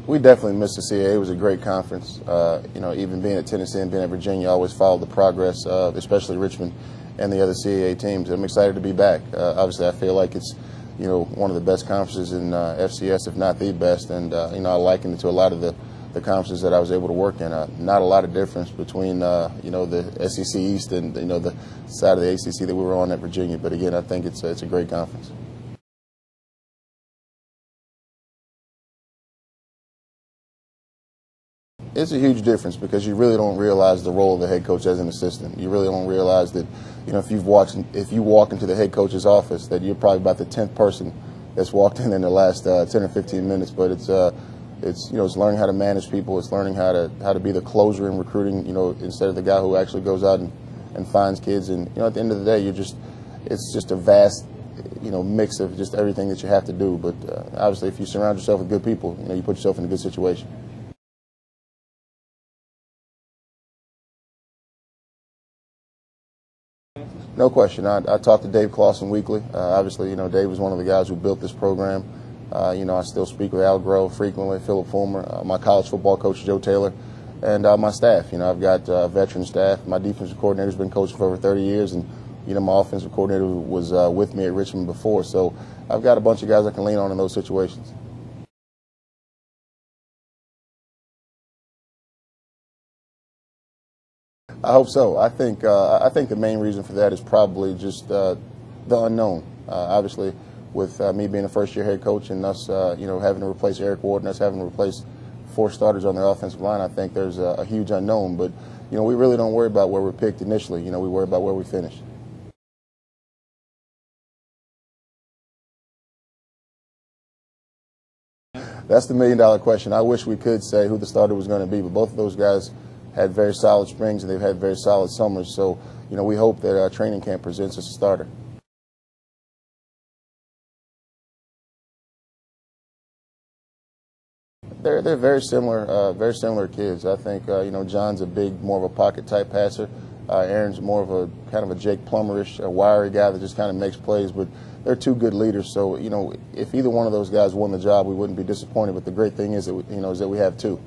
We definitely missed the CAA. It was a great conference. Even being at Tennessee and being at Virginia, I always followed the progress of especially Richmond and the other CAA teams. I'm excited to be back. Obviously, I feel like it's one of the best conferences in FCS, if not the best. And I liken it to a lot of the conferences that I was able to work in. Not a lot of difference between the SEC East and the side of the ACC that we were on at Virginia. But again, I think it's a great conference. It's a huge difference because you really don't realize the role of the head coach as an assistant. You really don't realize that, if you walk into the head coach's office, that you're probably about the 10th person that's walked in the last 10 or 15 minutes. But it's learning how to manage people. It's learning how to be the closer in recruiting. Instead of the guy who actually goes out and finds kids. And at the end of the day, it's just a vast mix of just everything that you have to do. But obviously, if you surround yourself with good people, you put yourself in a good situation. No question. I talk to Dave Clawson weekly. Obviously, Dave was one of the guys who built this program. I still speak with Al Groh frequently, Philip Fulmer, my college football coach, Joe Taylor, and my staff. I've got veteran staff. My defensive coordinator's been coaching for over 30 years, and, my offensive coordinator was with me at Richmond before. So I've got a bunch of guys I can lean on in those situations. I hope so. I think the main reason for that is probably just the unknown. Obviously, with me being a first-year head coach and us, having to replace Eric Ward and us having to replace 4 starters on the offensive line, I think there's a huge unknown. But we really don't worry about where we're picked initially. We worry about where we finish. That's the million-dollar question. I wish we could say who the starter was going to be, but both of those guys had very solid springs and they've had very solid summers. So, we hope that training camp presents us a starter. They're very similar kids. I think John's more of a pocket type passer. Aaron's more of a kind of a Jake Plummer-ish, a wiry guy that just kind of makes plays. But they're 2 good leaders. So if either one of those guys won the job, we wouldn't be disappointed. But the great thing is that we have 2.